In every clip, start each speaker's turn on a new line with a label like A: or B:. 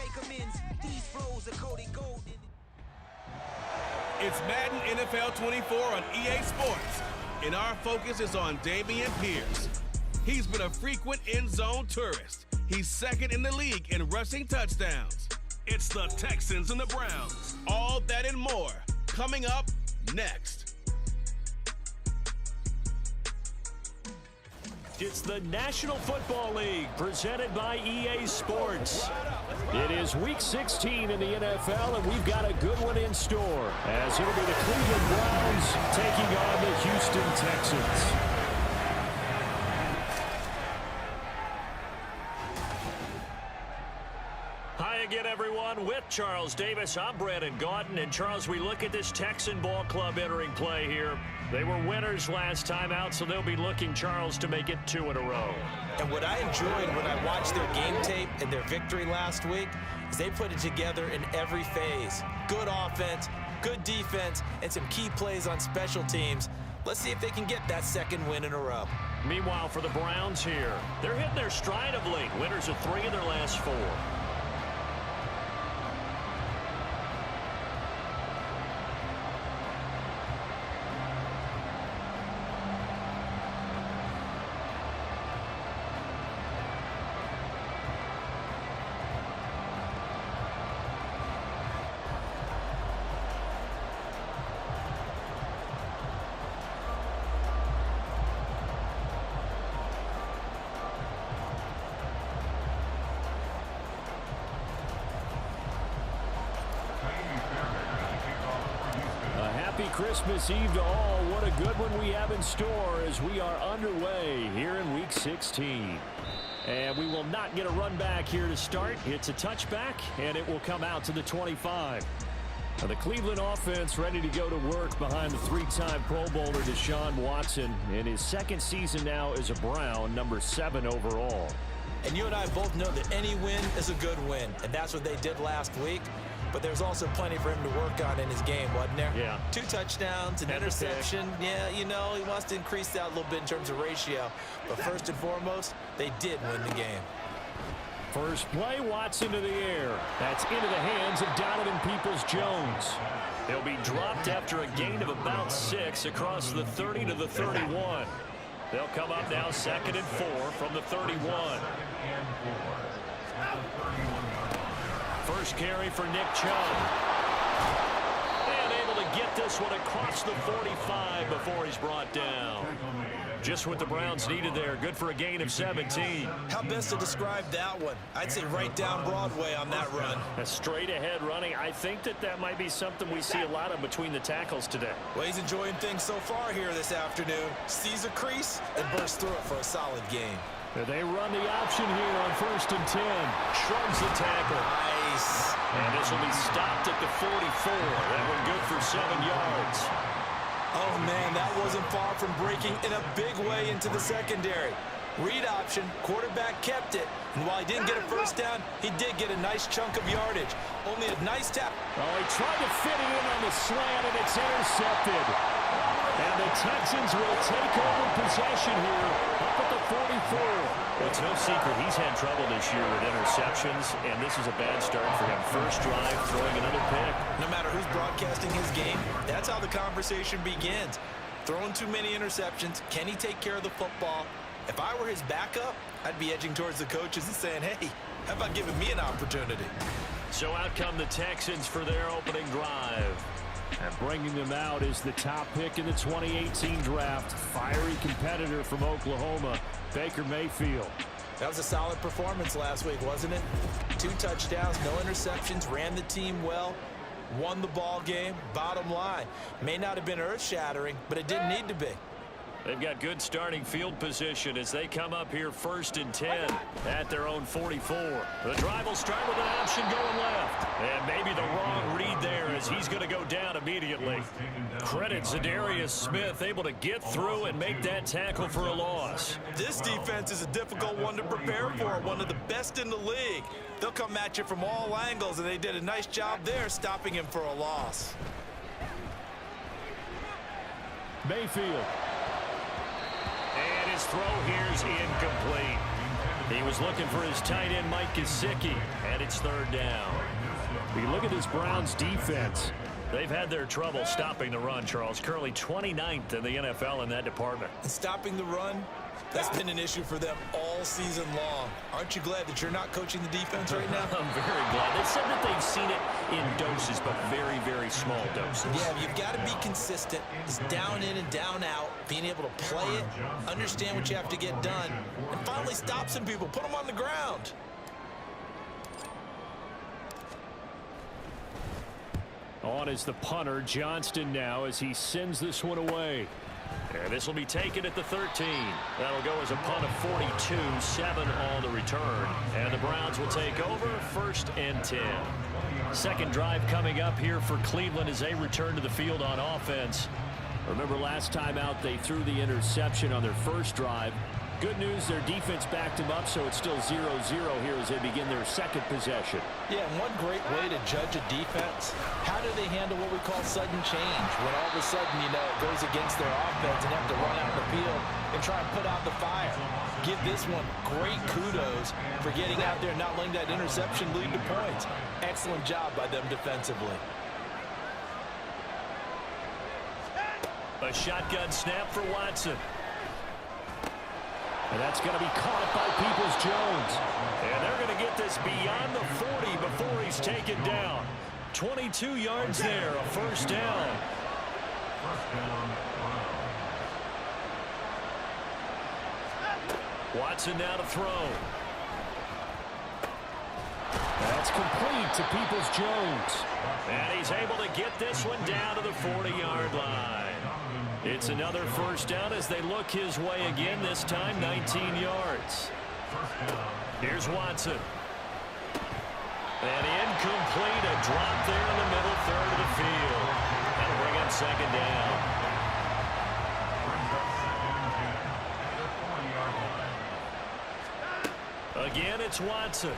A: make amends. These flows are Cody Gold.
B: It's Madden NFL 24 on EA Sports, and our focus is on Dameon Pierce. He's been a frequent end zone tourist. He's second in the league in rushing touchdowns. It's the Texans and the Browns. All that and more coming up next.
C: It's the National Football League presented by EA Sports. It is Week 16 in the NFL, and we've got a good one in store, as it'll be the Cleveland Browns taking on the Houston Texans. Hi again, everyone. With Charles Davis, I'm Brandon Gaudin. And Charles, we look at this Texan ball club entering play here. They were winners last time out, so they'll be looking, Charles, to make it 2 in a row.
D: And what I enjoyed when I watched their game tape and their victory last week is they put it together in every phase. Good offense, good defense, and some key plays on special teams. Let's see if they can get that second win in a row.
C: Meanwhile, for the Browns here, they're hitting their stride of late. Winners of 3 of their last 4. Christmas Eve to all. What a good one we have in store as we are underway here in Week 16. And we will not get a run back here to start. It's a touchback, and it will come out to the 25. Now, the Cleveland offense ready to go to work behind the 3-time Pro Bowler Deshaun Watson in his second season now as a Brown, number 7 overall.
D: And you and I both know that any win is a good win, and that's what they did last week. But there's also plenty for him to work on in his game, wasn't there?
C: Yeah.
D: 2 touchdowns, an interception. Yeah, you know, he wants to increase that a little bit in terms of ratio. But first and foremost, they did win the game.
C: First play, Watson to the air. That's into the hands of Donovan Peoples-Jones. He'll be dropped after a gain of about 6 across the 30 to the 31. They'll come up now 2nd and 4 from the 31. First carry for Nick Chubb. And able to get this one across the 45 before he's brought down. Just what the Browns needed there. Good for a gain of 17.
D: How best to describe that one? I'd say right down Broadway on that run.
C: A straight ahead running. I think that might be something we see a lot of between the tackles today.
D: Well, he's enjoying things so far here this afternoon. Sees a crease and bursts through it for a solid gain.
C: They run the option here on 1st and 10. Shrugs the tackle.
D: Nice.
C: And this will be stopped at the 44. That one good for 7 yards.
D: Oh, man, that wasn't far from breaking in a big way into the secondary. Read option, quarterback kept it. And while he didn't get a first down, he did get a nice chunk of yardage. Only a nice tap.
C: Oh, he tried to fit it in on the slant, and it's intercepted. And the Texans will take over possession here up at the 44. Well, it's no secret he's had trouble this year with interceptions, and this is a bad start for him. First drive, throwing another pick.
D: No matter who's broadcasting his game, that's how the conversation begins. Throwing too many interceptions, can he take care of the football? If I were his backup, I'd be edging towards the coaches and saying, hey, how about giving me an opportunity?
C: So out come the Texans for their opening drive. And bringing them out is the top pick in the 2018 draft. Fiery competitor from Oklahoma, Baker Mayfield.
D: That was a solid performance last week, wasn't it? 2 touchdowns, no interceptions, ran the team well, won the ball game. Bottom line, may not have been earth-shattering, but it didn't need to be.
C: They've got good starting field position as they come up here 1st and 10 at their own 44. The drive will start with an option going left. And maybe the wrong read there as he's going to go down immediately. Credit Zadarius Smith able to get through and make that tackle for a loss.
D: This defense is a difficult one to prepare for, one of the best in the league. They'll come at you from all angles, and they did a nice job there stopping him for a loss.
C: Mayfield. And his throw here is incomplete. He was looking for his tight end, Mike Gesicki, and it's third down. We look at this Browns defense. They've had their trouble stopping the run, Charles. Currently 29th in the NFL in that department.
D: And stopping the run, that's been an issue for them all season long. Aren't you glad that you're not coaching the defense right now?
C: I'm very glad. They said that they've seen it in doses, but very, very small doses.
D: Yeah, you've got to be consistent. It's down in and down out, being able to play it, understand what you have to get done, and finally stop some people, put them on the ground.
C: On is the punter, Johnston now, as he sends this one away. And this will be taken at the 13. That'll go as a punt of 42, 7 on the return. And the Browns will take over, 1st and 10. Second drive coming up here for Cleveland as they return to the field on offense. Remember last time out they threw the interception on their first drive. Good news, their defense backed them up, so it's still 0-0 here as they begin their second possession.
D: Yeah, and one great way to judge a defense, how do they handle what we call sudden change? When all of a sudden, you know, it goes against their offense and have to run out the field and try and put out the fire. Give this one great kudos for getting out there and not letting that interception lead to points. Excellent job by them defensively.
C: A shotgun snap for Watson. And that's going to be caught by Peoples-Jones. And they're going to get this beyond the 40 before he's taken down. 22 yards there, a first down. Watson now to throw. That's complete to Peoples-Jones. And he's able to get this one down to the 40-yard line. It's another first down as they look his way again, this time 19 yards. Here's Watson. And incomplete, a drop there in the middle third of the field. That'll bring up second down. Again, it's Watson.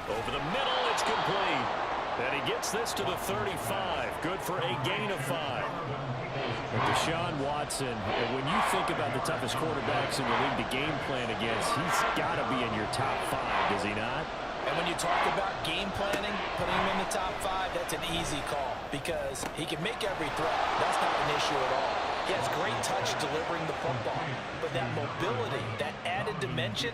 C: Over the middle, it's complete. And he gets this to the 35. Good for a gain of 5. Deshaun Watson, when you think about the toughest quarterbacks in the league to game plan against, he's got to be in your top 5, does he not?
D: And when you talk about game planning, putting him in the top 5, that's an easy call because he can make every throw. That's not an issue at all. He has great touch delivering the football, but that mobility, that added dimension,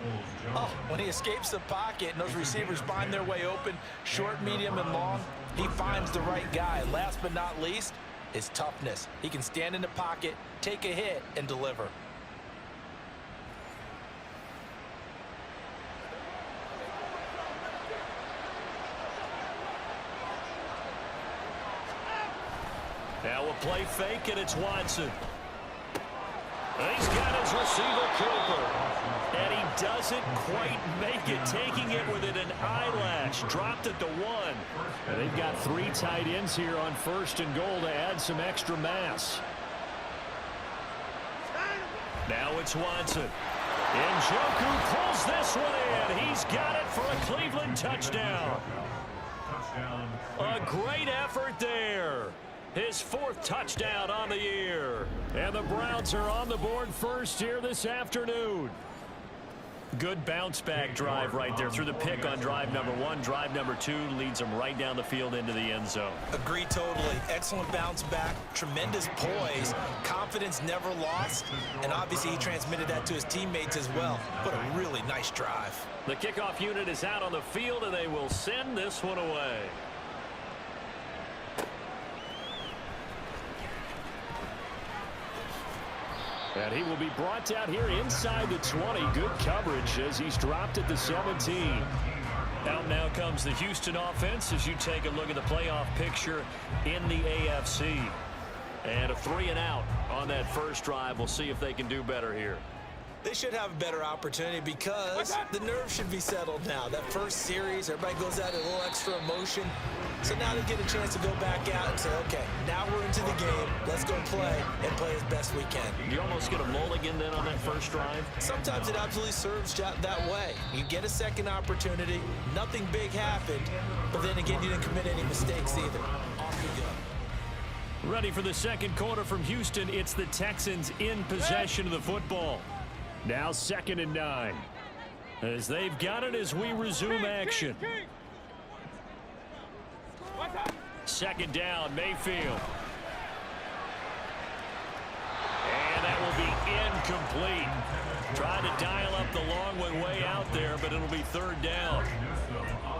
D: when he escapes the pocket and those receivers find their way open, short, medium, and long, he finds the right guy. Last but not least, his toughness. He can stand in the pocket, take a hit, and deliver.
C: Now a play fake, and it's Watson. And he's got his receiver, Cooper. And he doesn't quite make it, taking it within an eyelash. Dropped at the 1. And they've got 3 tight ends here on 1st and goal to add some extra mass. Now it's Watson. Njoku pulls this one in. He's got it for a Cleveland touchdown. A great effort there. His 4th touchdown on the year. And the Browns are on the board first here this afternoon. Good bounce-back drive right there through the pick on drive number 1. Drive number 2 leads them right down the field into the end zone.
D: Agree totally. Excellent bounce-back, tremendous poise, confidence never lost, and obviously he transmitted that to his teammates as well. What a really nice drive.
C: The kickoff unit is out on the field, and they will send this one away. And he will be brought down here inside the 20. Good coverage as he's dropped at the 17. Out now comes the Houston offense as you take a look at the playoff picture in the AFC. And a 3-and-out on that first drive. We'll see if they can do better here.
D: They should have a better opportunity because the nerves should be settled now. That first series, everybody goes out a little extra emotion. So now they get a chance to go back out and say, okay, now we're into the game. Let's go play and play as best we can.
C: You almost get a mulligan then on that first drive?
D: Sometimes it absolutely serves that way. You get a second opportunity. Nothing big happened. But then again, you didn't commit any mistakes either. Off we go.
C: Ready for the second quarter from Houston. It's the Texans in possession of the football. Now 2nd and 9. As they've got it as we resume action. 2nd down, Mayfield. And that will be incomplete. Trying to dial up the long one way out there, but it'll be 3rd down.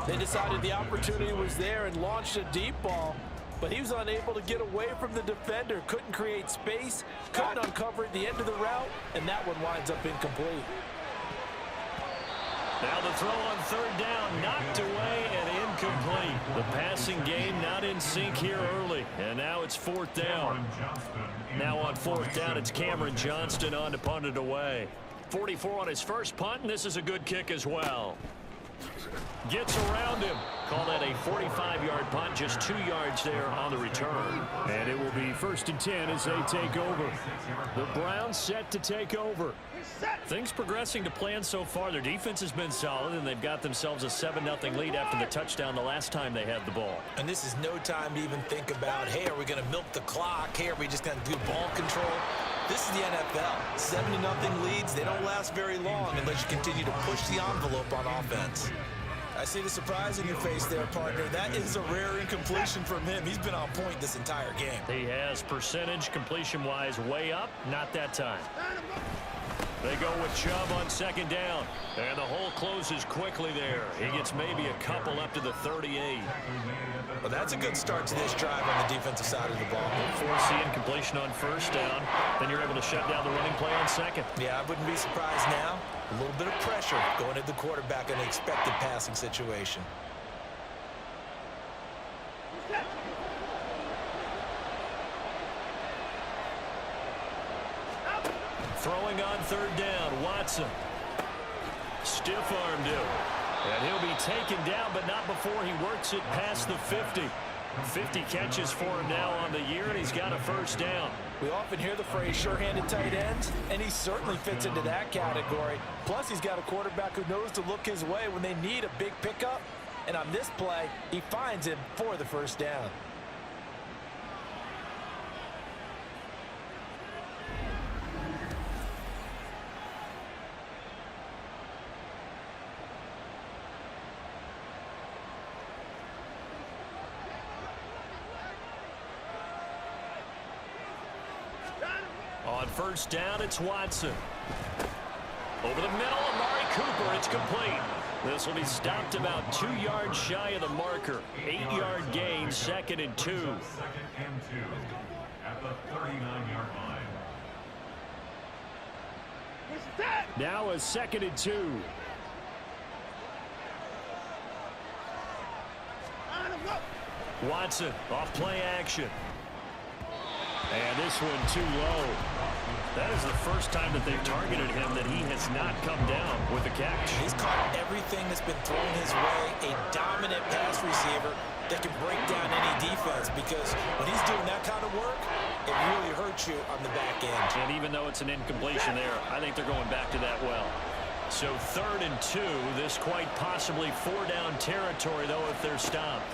D: They decided the opportunity was there and launched a deep ball, but he was unable to get away from the defender. Couldn't create space, couldn't uncover at the end of the route, and that one winds up incomplete.
C: Now the throw on 3rd down, knocked away and incomplete. The passing game not in sync here early, and now it's 4th down. Now on 4th down, it's Cameron Johnston on to punt it away. 44 on his first punt, and this is a good kick as well. Gets around him. Call that a 45-yard punt, just 2 yards there on the return. And it will be 1st and 10 as they take over. The Browns set to take over. Things progressing to plan so far. Their defense has been solid, and they've got themselves a 7-0 lead after the touchdown the last time they had the ball.
D: And this is no time to even think about, hey, are we going to milk the clock? Hey, are we just going to do ball control? This is the NFL. 70-0 leads, they don't last very long unless you continue to push the envelope on offense. I see the surprise in your face there, partner. That is a rare incompletion from him. He's been on point this entire game.
C: He has percentage completion-wise way up. Not that time. They go with Chubb on 2nd down. And the hole closes quickly there. He gets maybe a couple up to the 38.
D: Well, that's a good start to this drive on the defensive side of the ball.
C: Force the incompletion on 1st down. Then you're able to shut down the running play on 2nd.
D: Yeah, I wouldn't be surprised now. A little bit of pressure going at the quarterback in an expected passing situation.
C: Throwing on 3rd down, Watson. Stiff-armed him. And he'll be taken down, but not before he works it past the 50. 50 catches for him now on the year, and he's got a 1st down.
D: We often hear the phrase sure-handed tight ends, and he certainly fits into that category. Plus, he's got a quarterback who knows to look his way when they need a big pickup. And on this play, he finds him for the 1st down.
C: On 1st down, it's Watson. Over the middle, Amari Cooper, it's complete. This will be stopped about 2 yards shy of the marker. 8-yard gain, 2nd and 2.
E: 2nd and 2 at the 39-yard line.
C: Now a 2nd and 2. Watson off play action. And this one too low. That is the first time that they've targeted him that he has not come down with a catch.
D: He's caught everything that's been thrown his way. A dominant pass receiver that can break down any defense, because when he's doing that kind of work, it really hurts you on the back end.
C: And even though it's an incompletion there, I think they're going back to that well. So 3rd and 2, this quite possibly 4-down territory, though, if they're stopped.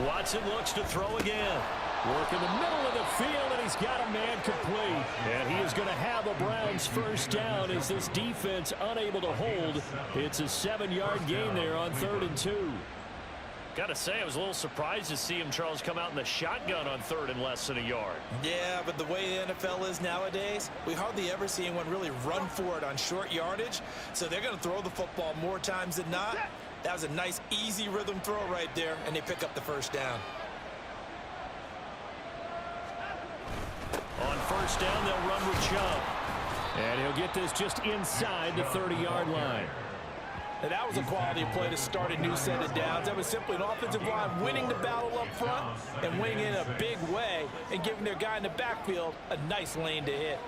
C: Watson looks to throw again. Work in the middle of the field, and he's got a man complete. And he is going to have a Browns 1st down as this defense unable to hold. It's a 7-yard gain there on 3rd and 2. Got to say, I was a little surprised to see him, Charles, come out in the shotgun on 3rd and less than a yard.
D: Yeah, but the way the NFL is nowadays, we hardly ever see anyone really run for it on short yardage. So they're going to throw the football more times than not. That was a nice, easy rhythm throw right there, and they pick up the 1st down.
C: On 1st down, they'll run with Chubb. And he'll get this just inside the 30-yard line.
D: And that was a quality play to start a new set of downs. That was simply an offensive line winning the battle up front and winning in a big way and giving their guy in the backfield a nice lane to hit.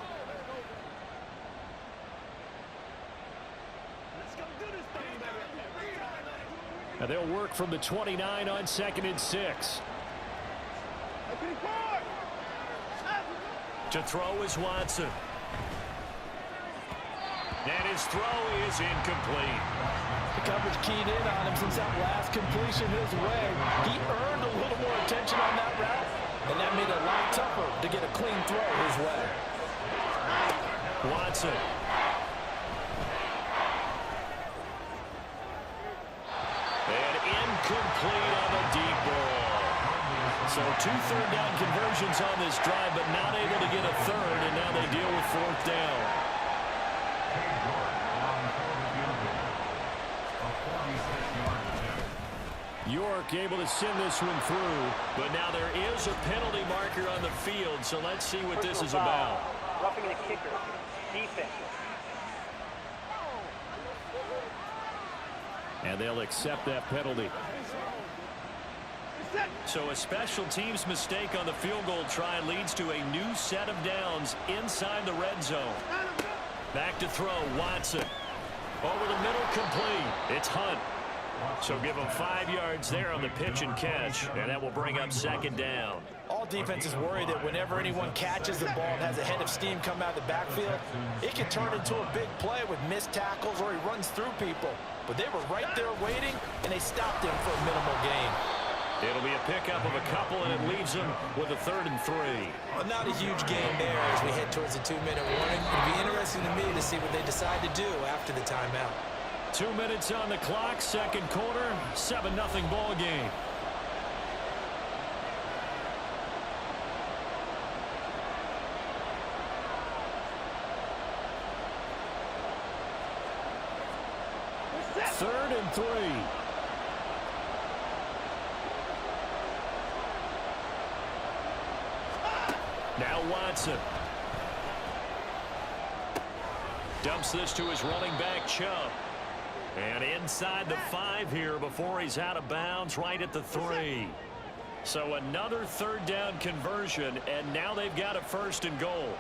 C: Now they'll work from the 29 on 2nd and 6. To throw is Watson. And his throw is incomplete.
D: The coverage keyed in on him since that last completion his way. He earned a little more attention on that route, and that made it a lot tougher to get a clean throw his way.
C: Watson. incomplete on the deep ball. So 2 third-down conversions on this drive, but not able to get a third, and now they deal with 4th down. York able to send this one through, but now there is a penalty marker on the field, so let's see what this is about.
F: Roughing the kicker. Defense.
C: And they'll accept that penalty. So a special teams mistake on the field goal try leads to a new set of downs inside the red zone. Back to throw, Watson. Over the middle, complete. It's Hunt. So give him 5 yards there on the pitch and catch, and that will bring up 2nd down.
D: All defenses worry that whenever anyone catches the ball and has a head of steam come out of the backfield, it can turn into a big play with missed tackles or he runs through people. But they were right there waiting, and they stopped him for a minimal gain.
C: It'll be a pickup of a couple, and it leaves them with a 3rd and 3.
D: Well, not a huge gain there as we head towards the 2-minute warning. It'll be interesting to me to see what they decide to do after the timeout.
C: 2 minutes on the clock, 2nd quarter, 7-0 ball game. Third and 3. Now Watson. Dumps this to his running back, Chubb. And inside the 5 here before he's out of bounds, right at the 3. So another 3rd down conversion, and now they've got a 1st and goal.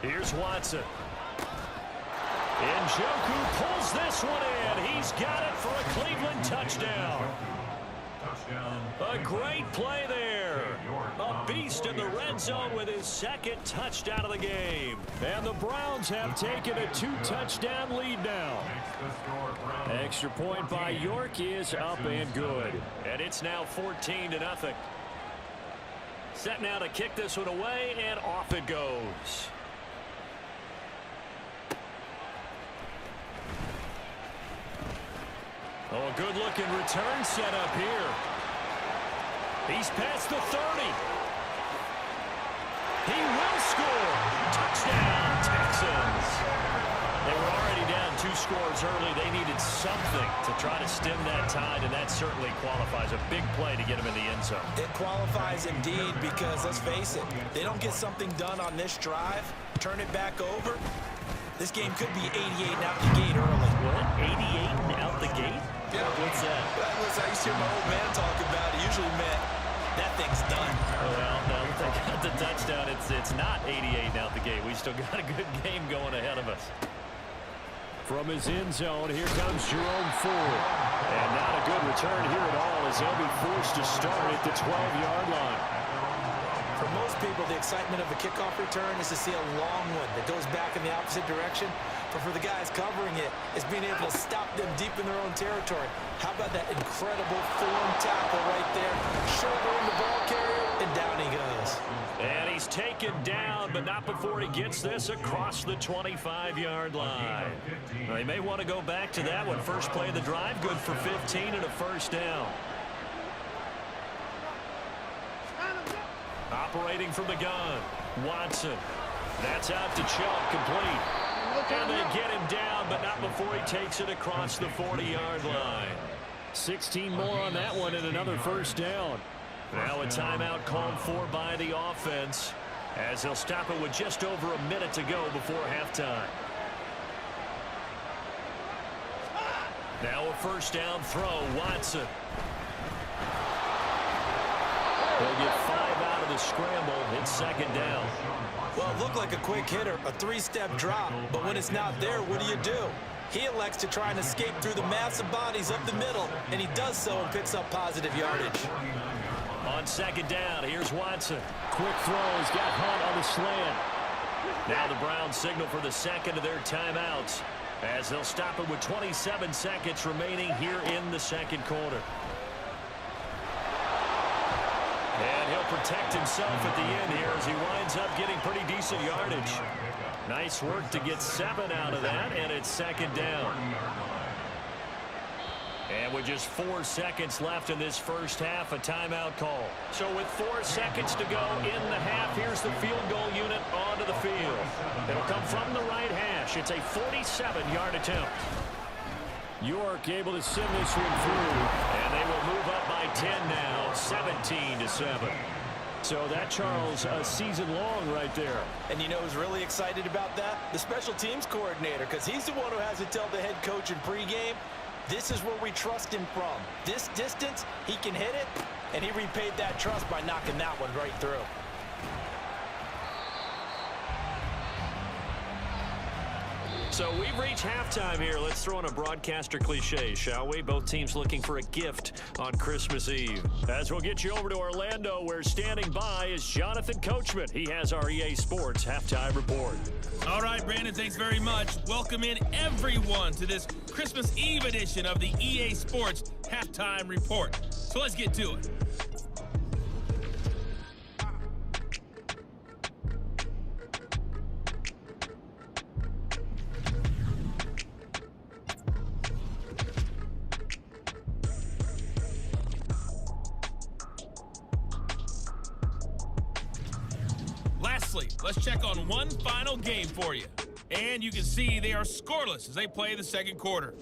C: Here's Watson. Njoku pulls this one in. He's got it for a Cleveland touchdown. A great play there. A beast in the red zone with his 2nd touchdown of the game. And the Browns have taken a 2-touchdown lead now. Extra point by York is up and good. And it's now 14-0. Set now to kick this one away, and off it goes. Oh, a good-looking return set up here. He's past the 30. He will score. Touchdown, Texans. They were already down 2 scores early. They needed something to try to stem that tide, and that certainly qualifies. A big play to get him in the end zone.
D: It qualifies indeed because, let's face it, they don't get something done on this drive, turn it back over, this game could be 88 and out the gate early.
C: What? 88 and out the gate?
D: Yeah.
C: What's that?
D: I used to hear my old man talk about it. Usually meant that thing's done.
C: Well, no, if they got the touchdown, it's not 88 out the gate. We still got a good game going ahead of us. From his end zone, here comes Jerome Ford. And not a good return here at all as they'll be forced to start at the 12-yard line.
D: For most people, the excitement of a kickoff return is to see a long one that goes back in the opposite direction. But for the guys covering it, it's being able to stop them deep in their own territory. How about that incredible form tackle right there? Shouldering the ball carrier, and down he goes.
C: And he's taken down, but not before he gets this across the 25-yard line. They may want to go back to that one. First play of the drive, good for 15 and a 1st down. Operating from the gun, Watson. That's out to Chubb, complete. And they get him down, but not before he takes it across the 40-yard line. 16 more on that one and another 1st down. Now a timeout called for by the offense as they'll stop it with just over a minute to go before halftime. Now a 1st down throw, Watson. They'll get 5 out of the scramble. It's 2nd down.
D: Well, it looked like a quick hitter, a 3-step drop, but when it's not there, what do? He elects to try and escape through the massive bodies up the middle, and he does so and picks up positive yardage.
C: On 2nd down, here's Watson. Quick throw, he's got Hunt on the slant. Now the Browns signal for the 2nd of their timeouts as they'll stop it with 27 seconds remaining here in the 2nd quarter. And he'll protect himself at the end here as he winds up getting pretty decent yardage. Nice work to get 7 out of that, and it's 2nd down. And with just 4 seconds left in this first half, a timeout call. So with 4 seconds to go in the half, here's the field goal unit onto the field. It'll come from the right hash. It's a 47-yard attempt. York able to send this one through, and they will move up by 10 now, 17-7. So that, Charles, a season long right there.
D: And you know who's really excited about that? The special teams coordinator, because he's the one who has to tell the head coach in pregame, this is where we trust him from. This distance, he can hit it, and he repaid that trust by knocking that one right through.
C: So we've reached halftime here. Let's throw in a broadcaster cliche, shall we? Both teams looking for a gift on Christmas Eve. As we'll get you over to Orlando, where standing by is Jonathan Coachman. He has our EA Sports Halftime Report.
G: All right, Brandon, thanks very much. Welcome in everyone to this Christmas Eve edition of the EA Sports Halftime Report. So let's get to it. Let's check on one final game for you. And you can see they are scoreless as they play the second quarter.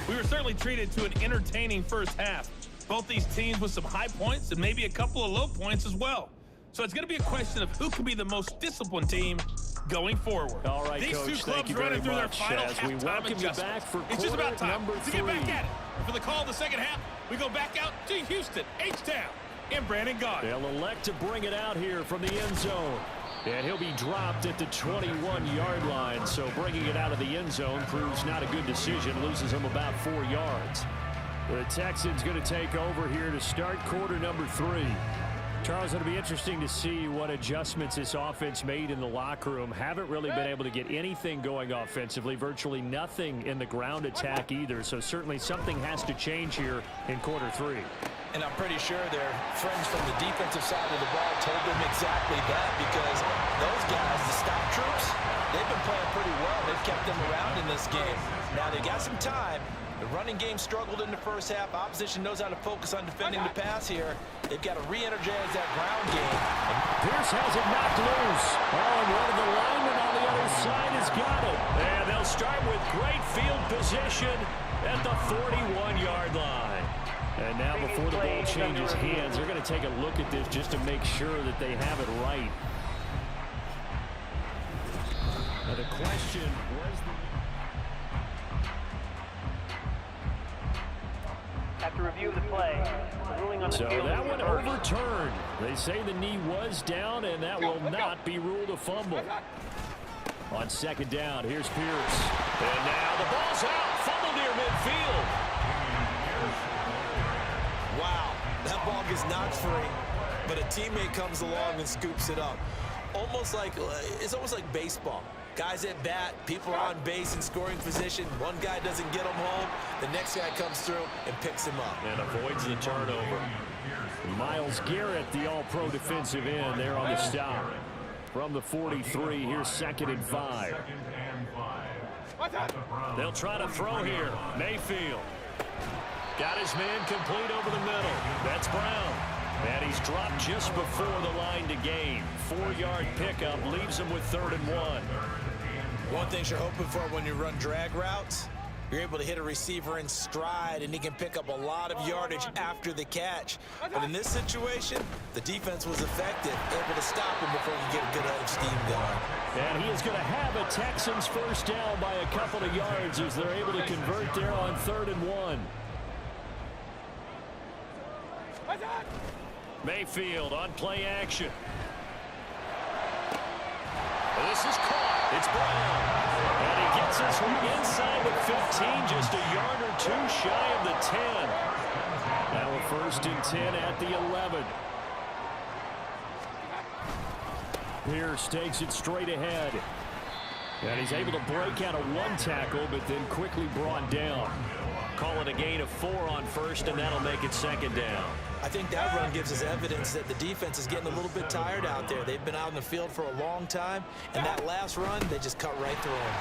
G: We were certainly treated to an entertaining first half. Both these teams with some high points and maybe a couple of low points as well. So it's going to be a question of who can be the most disciplined team going forward.
C: All right,
G: these
C: Coach,
G: two clubs running through their final
C: as we welcome you back for
G: it's just about time
C: number 3.
G: to get back at it. For the call of the second half, we go back out to Houston, H-Town, and Brandon Gaudin.
C: They'll elect to bring it out here from the end zone. And he'll be dropped at the 21-yard line. So bringing it out of the end zone proves not a good decision. Loses him about 4 yards. The Texans going to take over here to start quarter number 3. Charles, it'll be interesting to see what adjustments this offense made in the locker room. Haven't really been able to get anything going offensively. Virtually nothing in the ground attack either. So certainly something has to change here in quarter 3.
D: And I'm pretty sure their friends from the defensive side of the ball told them exactly that, because those guys, the stop troops, they've been playing pretty well. They've kept them around in this game. Now they got some time. The running game struggled in the first half. Opposition knows how to focus on defending the pass here. They've got to re-energize that ground game.
C: Pierce has it knocked loose. Oh, and one of the linemen on the other side has got it. And they'll start with great field position at the 41-yard line. And now before the ball changes hands, they're going to take a look at this just to make sure that they have it right. Now the question was
F: After review of the play, the ruling on the
C: so
F: field
C: that
F: is
C: one
F: reversed.
C: overturned. They say the knee was down, and that will not be ruled a fumble. On second down, here's Pierce. And now the ball's out. Fumble near midfield.
D: Wow, that ball gets knocked free, but a teammate comes along and scoops it up. It's almost like baseball. Guys at bat, people are on base in scoring position. One guy doesn't get him home. The next guy comes through and picks him up.
C: And avoids the turnover. Miles Garrett, the all-pro defensive end, there on the stop. From the 43, here's 2nd and 5. They'll try to throw here. Mayfield. Got his man complete over the middle. That's Brown. And he's dropped just before the line to gain. 4-yard pickup leaves him with 3rd and 1.
D: One thing you're hoping for when you run drag routes, you're able to hit a receiver in stride, and he can pick up a lot of yardage after the catch. But in this situation, the defense was effective, able to stop him before he could get a good head of steam going.
C: And he is going to have a Texans first down by a couple of yards as they're able to convert there on 3rd and 1. Mayfield on play action. This is caught. It's Brown. And he gets us from inside the 15, just a yard or 2 shy of the 10. Now a 1st and 10 at the 11. Pierce takes it straight ahead. And he's able to break out of 1 tackle, but then quickly brought down. Call it a gain of 4 on 1st, and that'll make it 2nd down.
D: I think that run gives us evidence that the defense is getting a little bit tired out there. They've been out in the field for a long time, and that last run, they just cut right through them.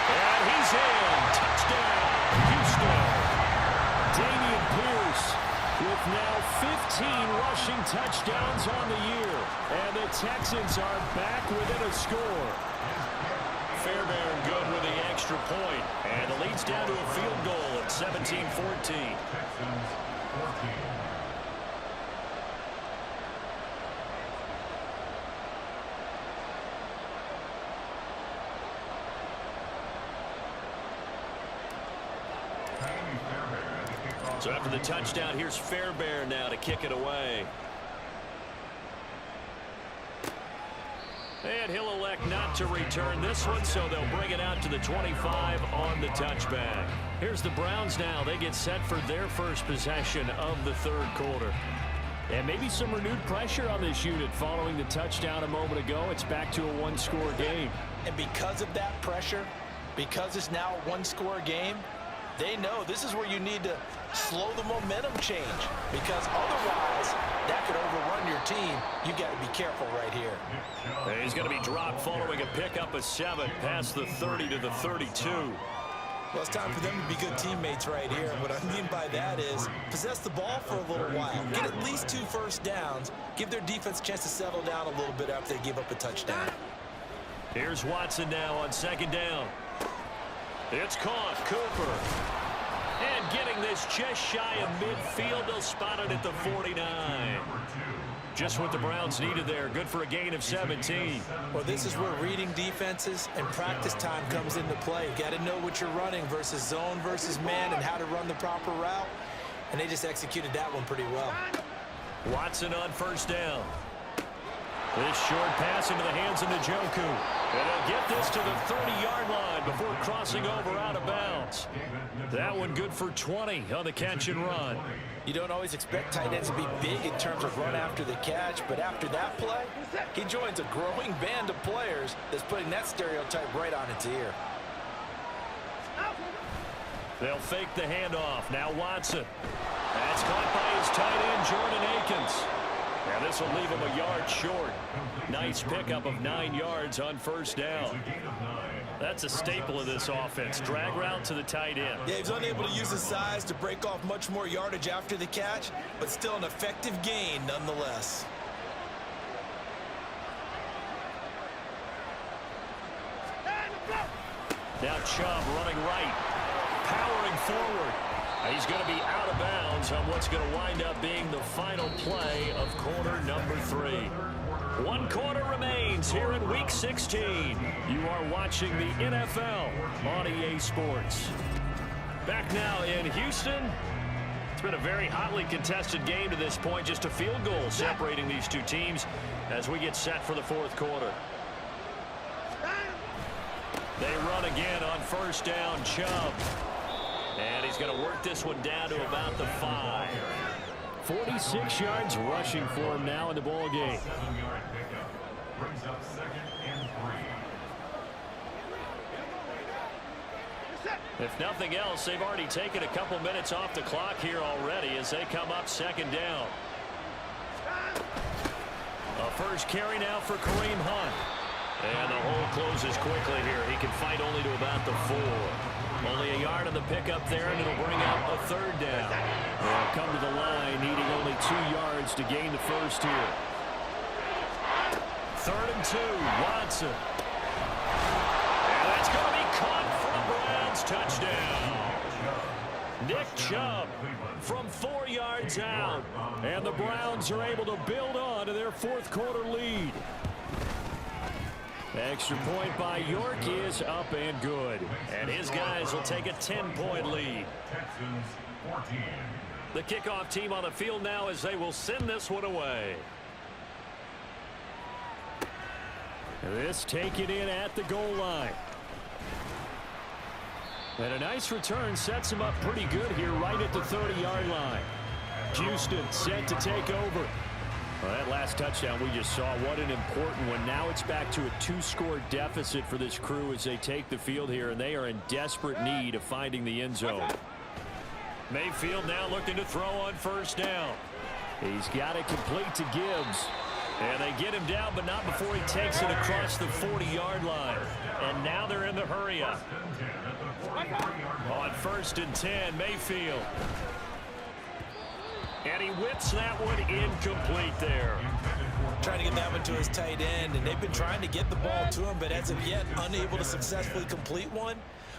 C: And he's in. Touchdown, Houston. Dameon Pierce with now 15 rushing touchdowns on the year. And the Texans are back within a score. Fairbairn good with the extra point. And the lead's down to a field goal at 17-14.
E: Texans 14.
C: So after the touchdown, here's Fairbairn now to kick it away. And he'll elect not to return this one, so they'll bring it out to the 25 on the touchback. Here's the Browns now. They get set for their first possession of the third quarter. And maybe some renewed pressure on this unit following the touchdown a moment ago. It's back to a one-score game.
D: And because of that pressure, because it's now a one-score game, they know this is where you need to slow the momentum change, because otherwise that could overrun your team. You got to be careful right here.
C: And he's going to be dropped following a pickup of 7 past the 30 to the 32.
D: Well, it's time for them to be good teammates right here. What I mean by that is possess the ball for a little while. Get at least 2 first downs. Give their defense a chance to settle down a little bit after they give up a touchdown.
C: Here's Watson now on second down. It's caught. Cooper. And getting this just shy of midfield. They'll spot it at the 49. Just what the Browns needed there. Good for a gain of 17.
D: Well, this is where reading defenses and practice time comes into play. Got to know what you're running versus zone versus man and how to run the proper route. And they just executed that one pretty well.
C: Watson on first down. This short pass into the hands of Njoku. And they'll get this to the 30-yard line before crossing over out of bounds. That one good for 20 on the catch and run.
D: You don't always expect tight ends to be big in terms of run after the catch, but after that play, he joins a growing band of players that's putting that stereotype right on its ear.
C: They'll fake the handoff. Now Watson. That's caught by his tight end, Jordan Akins. And this will leave him a yard short. Nice pickup of 9 yards on first down. That's a staple of this offense. Drag route to the tight end.
D: Yeah, he's unable to use his size to break off much more yardage after the catch, but still an effective gain nonetheless.
C: Now Chubb running right, powering forward. He's going to be out of bounds on what's going to wind up being the final play of quarter number 3. 1 quarter remains here in Week 16. You are watching the NFL on EA Sports. Back now in Houston. It's been a very hotly contested game to this point. Just a field goal separating these two teams as we get set for the fourth quarter. They run again on first down. Chubb. And he's going to work this one down to about the 5. 46 yards rushing for him now in the ball game.
E: 7-yard pickup brings up 2nd and 3.
C: If nothing else, they've already taken a couple minutes off the clock here already as they come up second down. A first carry now for Kareem Hunt. And the hole closes quickly here. He can fight only to about the 4. Only a yard on the pickup there, and it'll bring up a third down. They'll come to the line, needing only 2 yards to gain the first here. 3rd and 2, Watson. And that's going to be caught for a Browns touchdown. Nick Chubb from 4 yards out. And the Browns are able to build on to their fourth quarter lead. Extra point by York is up and good. And his guys will take a 10-point lead.
E: Texans 14.
C: The kickoff team on the field now as they will send this one away. This taken in at the goal line. And a nice return sets him up pretty good here right at the 30-yard line. Houston set to take over. Well, that last touchdown we just saw, what an important one. Now it's back to a 2-score deficit for this crew as they take the field here, and they are in desperate need of finding the end zone. Mayfield now looking to throw on first down. He's got it complete to Gibbs. And they get him down, but not before he takes it across the 40-yard line. And now they're in the hurry up. On 1st and 10, Mayfield. And he whips that one incomplete there.
D: Trying to get that one to his tight end, and they've been trying to get the ball to him, but as of yet, unable to successfully complete one.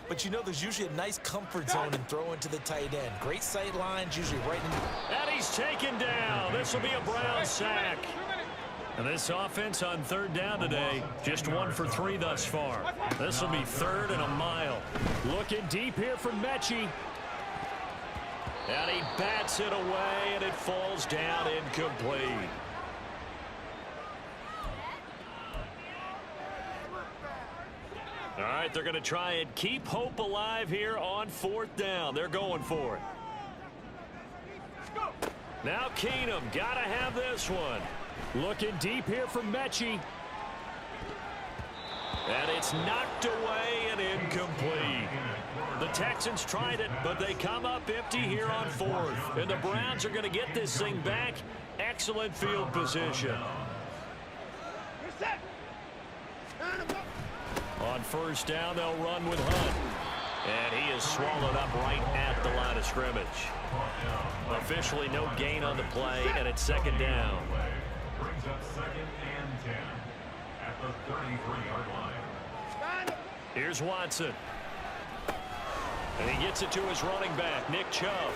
D: But you know there's usually a nice comfort zone in throwing to the tight end. Great sight lines, usually right in.
C: And he's taken down. This will be a Brown sack. And this offense on 3rd down today, just 1 for 3 thus far. This will be 3rd and a mile. Looking deep here from Mechie. And he bats it away, and it falls down incomplete. All right, they're going to try and keep hope alive here on 4th down. They're going for it. Now Keenum, got to have this one. Looking deep here from Mechie. And it's knocked away and incomplete. The Texans tried it, but they come up empty here on 4th. And the Browns are going to get this thing back. Excellent field position. On 1st down, they'll run with Hunt. And he is swallowed up right at the line of scrimmage. Officially no gain on the play, and it's 2nd down.
E: Brings up 2nd and 10 at the 33-yard line.
C: Here's Watson. And he gets it to his running back, Nick Chubb.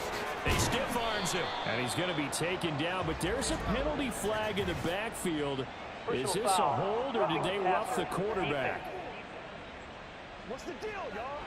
C: He stiff arms him. And he's going to be taken down, but there's a penalty flag in the backfield. Is this a hold, or did they rough the quarterback?
F: What's the deal, y'all?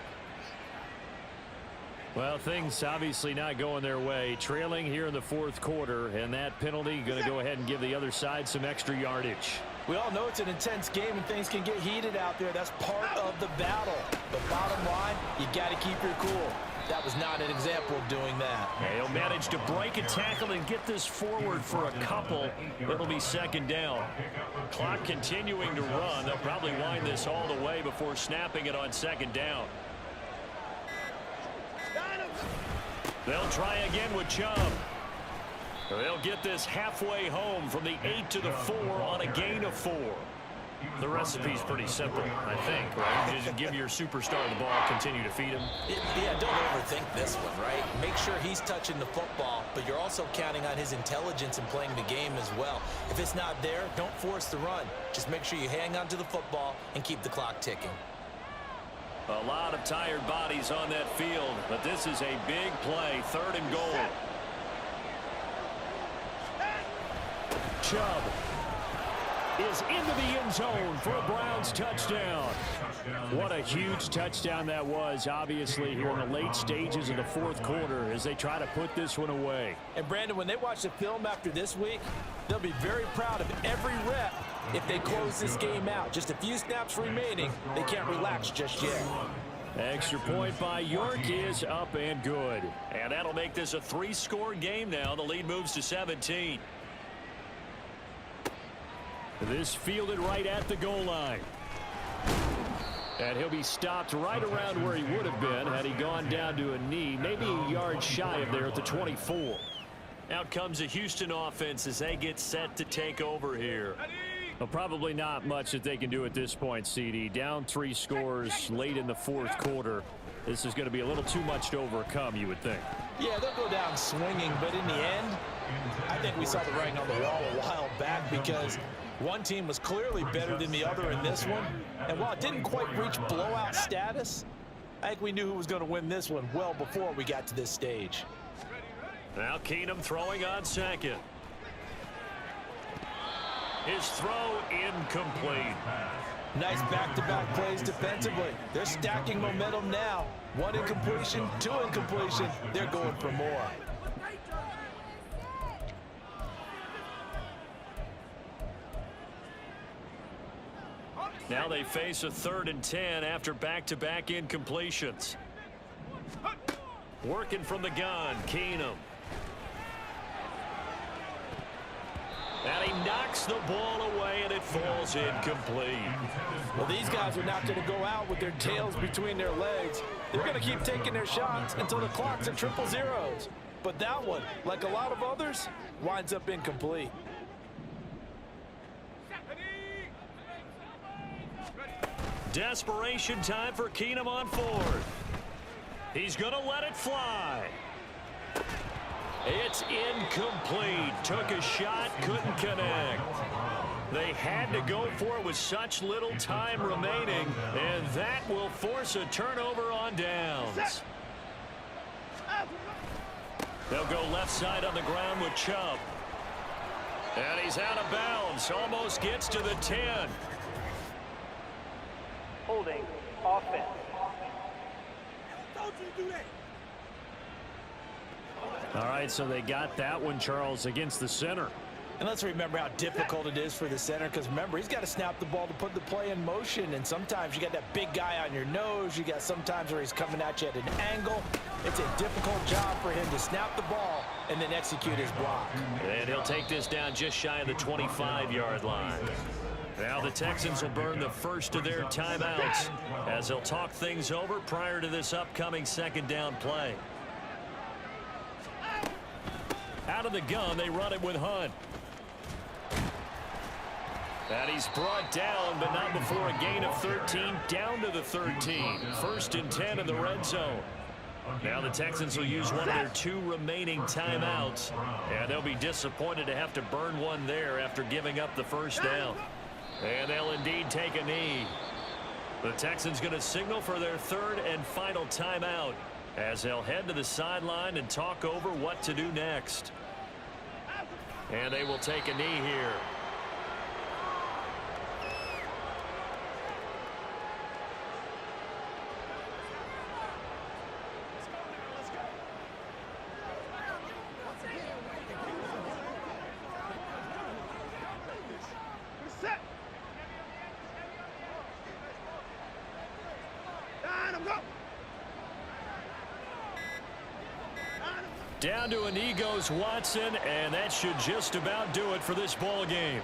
C: Well, things obviously not going their way. Trailing here in the 4th quarter, and that penalty going to go ahead and give the other side some extra yardage.
D: We all know it's an intense game and things can get heated out there. That's part of the battle. But bottom line, you got to keep your cool. That was not an example of doing that.
C: Yeah, he'll manage to break a tackle and get this forward for a couple. It'll be 2nd down. Clock continuing to run. They'll probably wind this all the way before snapping it on 2nd down. They'll try again with Chubb. They'll get this halfway home from the 8 to the 4 on a gain of 4. The recipe's pretty simple, I think, right? You just give your superstar the ball, continue to feed him.
D: Yeah, don't overthink this one, right? Make sure he's touching the football, but you're also counting on his intelligence in playing the game as well. If it's not there, don't force the run. Just make sure you hang on to the football and keep the clock ticking.
C: A lot of tired bodies on that field, but this is a big play, 3rd and goal. Chubb is into the end zone for a Browns touchdown. What a huge touchdown that was, obviously, here in the late stages of the 4th quarter as they try to put this one away.
D: And, Brandon, when they watch the film after this week, they'll be very proud of every rep if they close this game out. Just a few snaps remaining. They can't relax just yet.
C: Extra point by York is up and good. And that'll make this a 3-score game now. The lead moves to 17. This fielded right at the goal line. And he'll be stopped right around where he would have been had he gone down to a knee, maybe a yard shy of there at the 24. Out comes the Houston offense as they get set to take over here. Well, probably not much that they can do at this point, CD. Down 3 scores late in the 4th quarter. This is going to be a little too much to overcome, you would think.
D: Yeah, they'll go down swinging, but in the end, I think we saw the writing on the wall a while back because one team was clearly better than the other in this one. And while it didn't quite reach blowout status, I think we knew who was going to win this one well before we got to this stage.
C: Now Keenum throwing on 2nd. His throw incomplete.
D: Nice back-to-back plays defensively. They're stacking momentum now. 1 incompletion, 2 incompletion. They're going for more.
C: Now they face a 3rd and 10 after back-to-back incompletions. Working from the gun, Keenum. And he knocks the ball away, and it falls incomplete.
D: Well, these guys are not going to go out with their tails between their legs. They're going to keep taking their shots until the clock's at 000. But that one, like a lot of others, winds up incomplete.
C: Desperation time for Keenum on fourth. He's going to let it fly. It's incomplete. Took a shot, couldn't connect. They had to go for it with such little time remaining, and that will force a turnover on downs. They'll go left side on the ground with Chubb. And he's out of bounds. Almost gets to the 10.
F: Holding offense.
C: All right, so they got that one, Charles, against the center.
D: And let's remember how difficult it is for the center, because remember, he's got to snap the ball to put the play in motion, and sometimes you got that big guy on your nose. You got sometimes where he's coming at you at an angle. It's a difficult job for him to snap the ball and then execute his block.
C: And he'll take this down just shy of the 25-yard line. Now the Texans will burn the first of their timeouts as they'll talk things over prior to this upcoming second down play. Out of the gun, they run it with Hunt. And he's brought down, but not before a gain of 13, down to the 13. First and 10 in the red zone. Now the Texans will use one of their 2 remaining timeouts, and they'll be disappointed to have to burn one there after giving up the first down. And they'll indeed take a knee. The Texans going to signal for their 3rd and final timeout as they'll head to the sideline and talk over what to do next. And they will take a knee here. Down to a knee goes Watson, and that should just about do it for this ball game.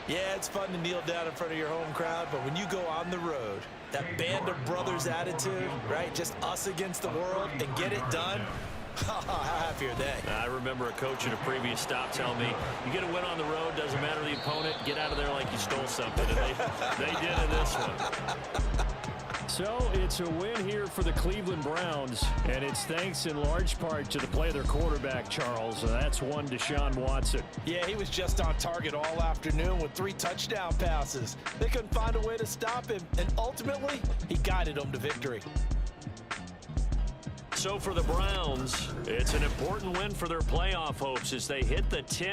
D: Yeah, it's fun to kneel down in front of your home crowd, but when you go on the road, that band of brothers attitude, right? Just us against the world and get it done. How happy are they?
C: I remember a coach in a previous stop telling me, you get a win on the road, doesn't matter the opponent, get out of there like you stole something. And they did in this one. So it's a win here for the Cleveland Browns, and it's thanks in large part to the play of their quarterback, Charles. And that's one Deshaun Watson.
D: Yeah, he was just on target all afternoon with 3 touchdown passes. They couldn't find a way to stop him, and ultimately, he guided them to victory.
C: So for the Browns, it's an important win for their playoff hopes as they hit the 10